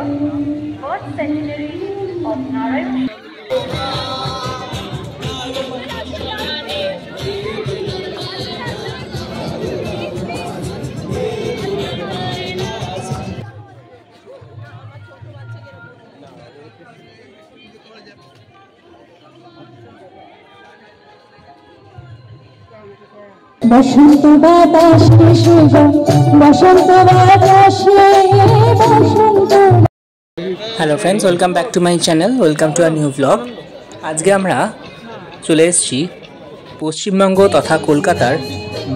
First centenary of Narayan. বসন্ত বাতাসে সুগম বসন্ত বাতাসে বসন্ত। Hello friends, welcome back to my channel, welcome to a new blog. আজকে আমরা চলে এসেছি পশ্চিমবঙ্গ তথা কলকাতার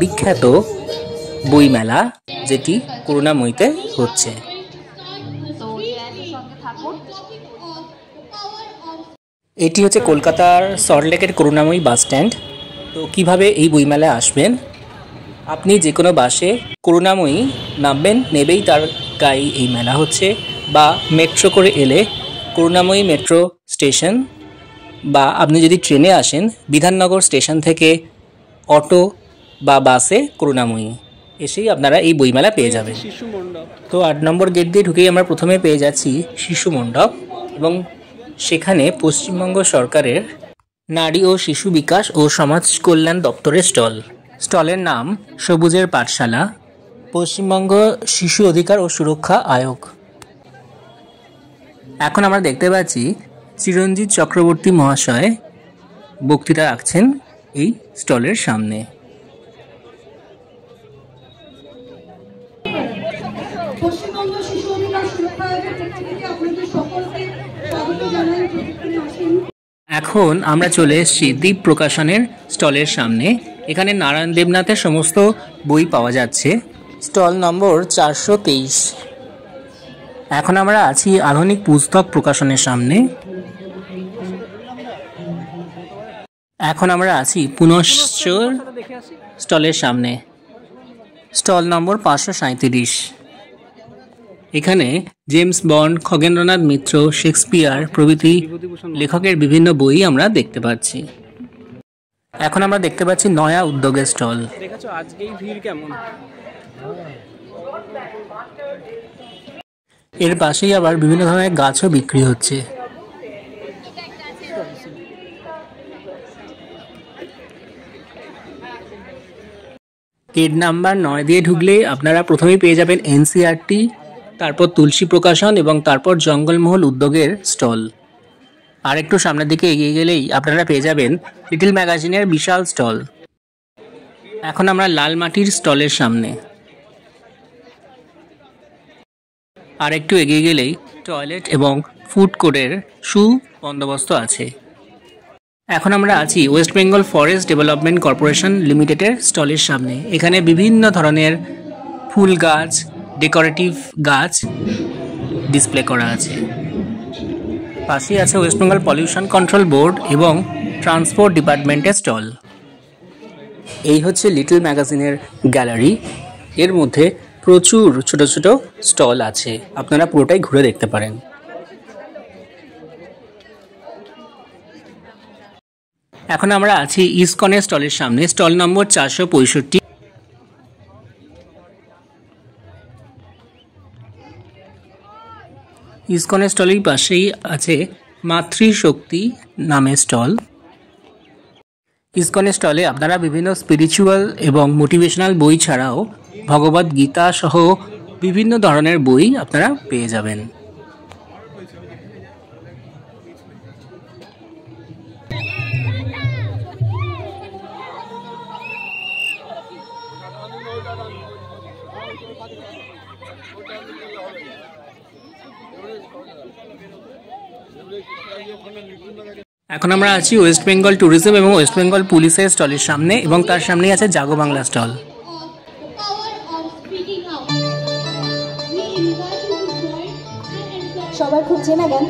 বিখ্যাত বইমেলা, যেটি করুণাময়ীতে হচ্ছে। এটি হচ্ছে কলকাতার সল্টলেকের করুণাময়ী বাস স্ট্যান্ড। তো কিভাবে এই বইমেলায় আসবেন, আপনি যে কোনো বাসে করুণাময়ী নামবেন, নেবেই তার গায়ে এই মেলা হচ্ছে, বা মেট্রো করে এলে করুণাময়ী মেট্রো স্টেশন, বা আপনি যদি ট্রেনে আসেন বিধাননগর স্টেশন থেকে অটো বা বাসে করুণাময়ী এসেই আপনারা এই বইমেলা পেয়ে যাবেন। তো 8 নম্বর গেট দিয়ে ঢুকেই আমরা প্রথমে পেয়ে যাচ্ছি শিশু মণ্ডপ, এবং সেখানে পশ্চিমবঙ্গ সরকারের নারী ও শিশু বিকাশ ও সমাজ কল্যাণ দপ্তরের স্টলের নাম সবুজের পাঠশালা, পশ্চিমবঙ্গ শিশু অধিকার ও সুরক্ষা আয়োগ। এখন আমরা দেখতে পাচ্ছি চিরঞ্জিত চক্রবর্তী মহাশয় বক্তৃতা রাখছেন এই স্টলের সামনে। পশ্চিমবঙ্গ শিশু অধিকার সুরক্ষা আয়োগের পক্ষ থেকে আপনাদের সকলকে স্বাগত জানাই। এখন আমরা চলে এসেছি দ্বীপ প্রকাশনের স্টলের সামনে। এখানে নারায়ণ দেবনাথের সমস্ত বই পাওয়া যাচ্ছে। Stall number 423। এখন আমরা আছি আধুনিক পুস্তক প্রকাশনের সামনে। এখন আমরা আছি পুনশ্চর স্টলের সামনে, স্টল নম্বর 537। এখানে James Bond, Khagendranath Mitra, Shakespeare প্রভৃতি লেখকের বিভিন্ন বই আমরা দেখতে পাচ্ছি। এখন আমরা দেখতে পাচ্ছি নয়া উদ্যোগের স্টল। আজকেই ভিড় কেমন। এর পাশেই আবার বিভিন্ন ধরনের গাছও বিক্রি হচ্ছে। গেট নাম্বার 9 দিয়ে ঢুকলে আপনারা প্রথমেই পেয়ে যাবেন এনসিইআরটি, তারপর তুলসী প্রকাশন এবং তারপর জঙ্গলমহল উদ্যোগের স্টল। আর একটু সামনের দিকে এগিয়ে গেলেই আপনারা পেয়ে যাবেন লিটল ম্যাগাজিনের বিশাল স্টল। এখন আমরা লাল মাটির স্টলের সামনে। আর একটু এগিয়ে গেলেই টয়লেট এবং ফুড কোর্টের সুবন্দোবস্ত আছে। এখন আমরা আছি West Bengal forest development corporation লিমিটেডের স্টলের সামনে। এখানে বিভিন্ন ধরনের ফুল গাছ, ডেকোরেটিভ গাছ ডিসপ্লে করা আছে। পাশেই আছে West Bengal pollution control board এবং ট্রান্সপোর্ট ডিপার্টমেন্টের স্টল। এই হচ্ছে লিটল ম্যাগাজিনের গ্যালারি। এর মধ্যে প্রচুর ছোট ছোট স্টল আছে, আপনারা পুরোটাই ঘুরে দেখতে পারেন। এখন আমরা আছি ইসকনের স্টলের সামনে, স্টল নম্বর 465। ইসকনের স্টলের পাশেই আছে মাতৃশক্তি নামের স্টল। ইসকনের স্টলে আপনারা বিভিন্ন স্পিরিচুয়াল এবং মোটিভেশনাল বই ছাড়াও ভগবদ গীতা সহ বিভিন্ন ধরনের বই আপনারা পেয়ে যাবেন। এখন আমরা আছি ওয়েস্ট বেঙ্গল ট্যুরিজম এবং ওয়েস্ট বেঙ্গল পুলিশের স্টলের সামনে, এবং তার সামনেই আছে জাগো বাংলা স্টল। সবার খুব চেনা গান।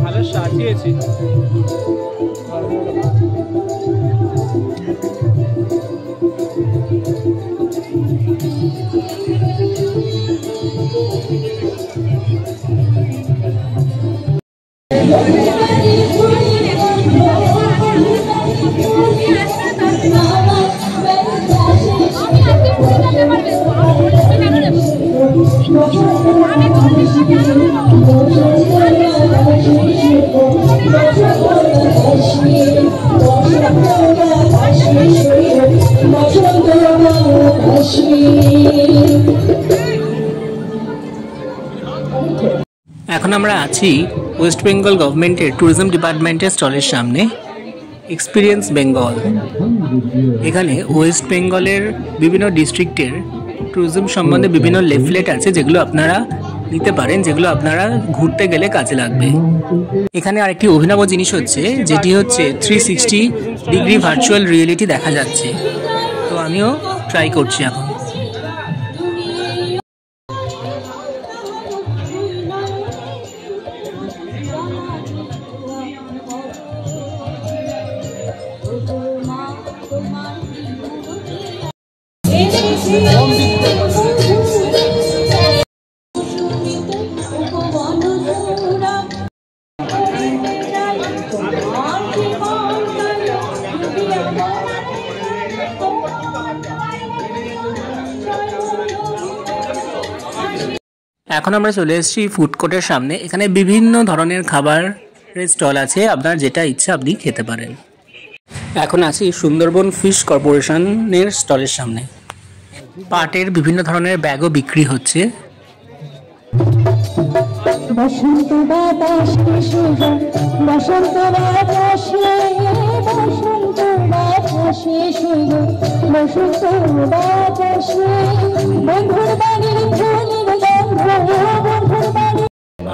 ভালো সাজিয়েছি। এখন আমরা আছি ওয়েস্ট বেঙ্গল গভর্নমেন্টের ট্যুরিজম ডিপার্টমেন্টের স্টলের সামনে, এক্সপিরিয়েন্স বেঙ্গল। এখানে ওয়েস্ট বেঙ্গলের বিভিন্ন ডিস্ট্রিক্টের ট্যুরিজম সম্বন্ধে বিভিন্ন লিফলেট আছে, যেগুলো আপনারা নিতে পারেন, যেগুলো আপনারা ঘুরতে গেলে কাজে লাগবে। এখানে আরেকটি অভিনব জিনিস হচ্ছে, যেটি হচ্ছে 360 ডিগ্রি ভার্চুয়াল রিয়েলিটি দেখা যাচ্ছে। তো আমিও ট্রাই করছি এখন। এখন আমরা চলে এসেছি ফুড কোর্টের সামনে। এখানে বিভিন্ন ধরনের খাবারের স্টল আছে, আপনার যেটা ইচ্ছা আপনি খেতে পারেন। এখন আছি সুন্দরবন ফিশ কর্পোরেশনের স্টলের সামনে। পাটের বিভিন্ন ধরনের ব্যাগও বিক্রি হচ্ছে। বসন্ত বাতাসে সুগা, বসন্ত বাতাসে, বসন্ত বাতাসে সুগা, বসন্ত বাতাসে, বন্ধুর বাড়ির ফুলের গন্ধ, বন্ধুর বাড়ি।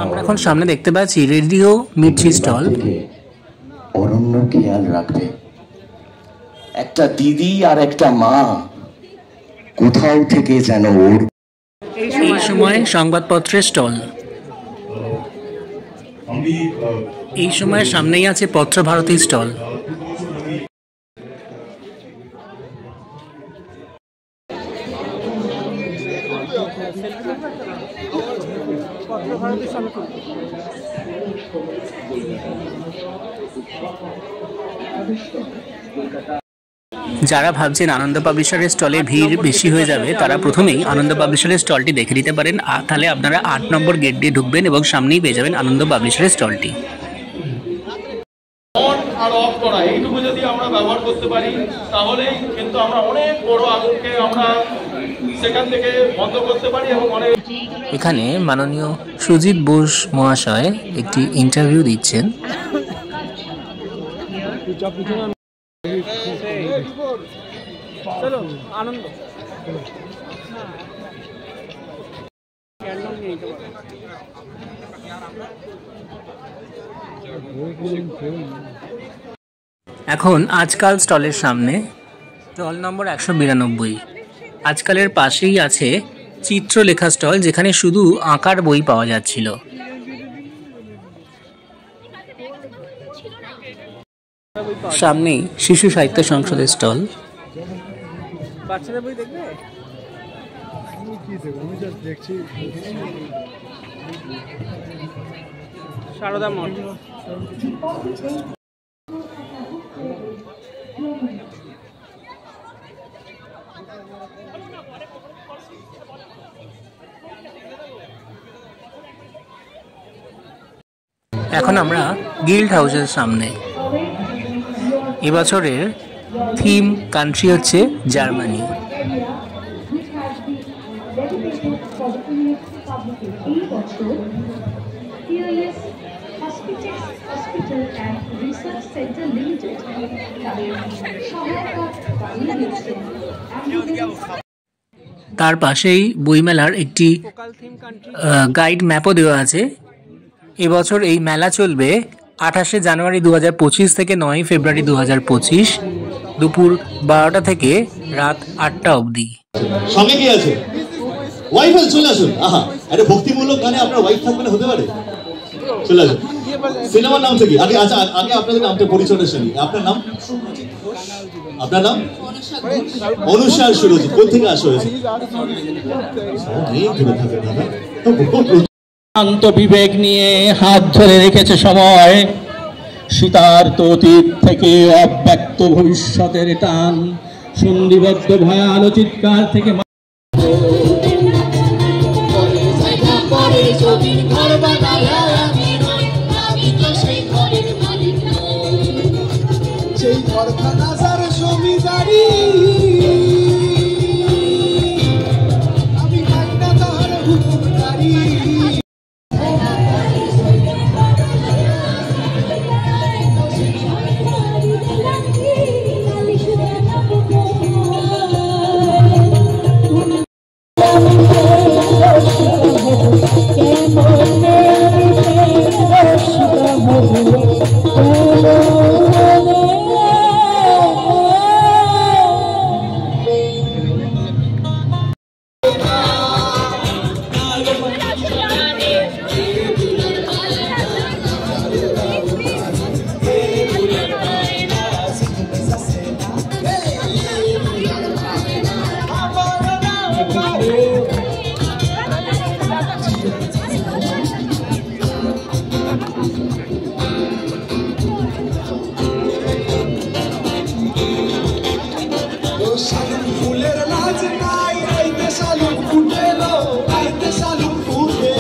আমরা এখন সামনে দেখতে পাচ্ছি রেডিও মির্চি স্টল। অরণ্য খেয়াল রাখবে, একটা দিদি আর একটা মা কোথাও থেকে যেন ওর। এই সময় সংবাদপত্রের স্টল। এই সময় সামনেই আছে পত্রভারতী স্টল। যারা ভাবছেন আনন্দ পাবলিশারের স্টলে ভিড় বেশি হয়ে যাবে, তারা প্রথমেই আনন্দ পাবলিশারের স্টলটি দেখে নিতে পারেন। তাহলে আপনারা 8 নম্বর গেট দিয়ে ঢুকবেন এবং সামনেই পেয়ে যাবেন আনন্দ পাবলিশারের স্টলটি। অন আর অফ করা এইটুকু যদি আমরা ব্যবহার করতে পারি, তাহলেই কিন্তু আমরা অনেক বড় আগুনকে আমরা সেখান থেকে বন্ধ করতে পারি। এবং অনেক এখানে মাননীয় সুজিত বোস মহাশয় একটি ইন্টারভিউ দিচ্ছেন। চলো আনন্দ। এখন আজকাল স্টলের সামনে, স্টল নম্বর 192। আজকালের পাশেই আছে চিত্রলেখা স্টল, যেখানে শুধু আঁকার বই পাওয়া যাচ্ছিল। সামনেই শিশু সাহিত্য সংসদের স্টল। বাচ্চাদের বই দেখবে? সারদা মঠ। এখন আমরা গিল্ড হাউসের সামনে। এবছরের থিম কান্ট্রি হচ্ছে জার্মানি। তার পাশেই বইমেলার একটি গাইড ম্যাপও দেওয়া আছে। এবছর এই মেলা চলবে 28শে জানুয়ারি 2025 থেকে 9ই ফেব্রুয়ারি 2025 দুপুর 12টা থেকে রাত 8টা অবধি। সঙ্গে কি আছে? ওয়াইফ আছে, চলে আসুন। আহা, আরে ভক্তিমূলক গানে আপনার ওয়াইফ থাকবে না, হতে পারে? চলে আসুন। সিনেমার নাম থেকে আগে, আচ্ছা আগে আপনাদের নামটা পরিচয়টা শুনি। আপনার নাম? আপনার নাম? অনুষা সুরজিৎ। কোথা থেকে আসা হয়েছে? অনেক দূরে থাকেন দাদা। শান্ত বিবেক নিয়ে হাত ধরে রেখেছে সময়, শীতার্ত অতীত থেকে অব্যক্ত ভবিষ্যতের টান, সন্ধিবদ্ধ ভয়ালো চিৎকার থেকে সেই ঘরখানা যার জমিদারি, আমি মাইনা তাহার হুকুমদারি। ফুলের নাচ নাই, আইতে শালুক ফুটে লো, আইতে শালুক ফুটে।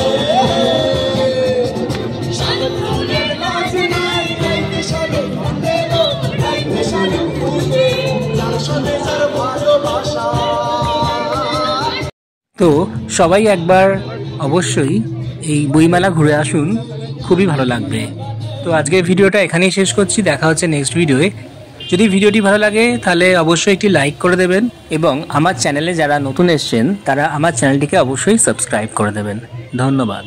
ফুলের নাচ নাই, আইতে শালুক ফুটে লো, আইতে শালুক ফুটে। যার সাথে যার ভালোবাসা। তো সবাই একবার অবশ্যই এই বইমেলা ঘুরে আসুন, খুবই ভালো লাগবে। তো আজকের ভিডিওটা এখানেই শেষ করছি, দেখা হচ্ছে নেক্সট ভিডিওয়ে। যদি ভিডিওটি ভালো লাগে তাহলে অবশ্যই একটি লাইক করে দেবেন এবং আমার চ্যানেলে যারা নতুন এসেছেন তারা আমার চ্যানেলটিকে অবশ্যই সাবস্ক্রাইব করে দেবেন। ধন্যবাদ।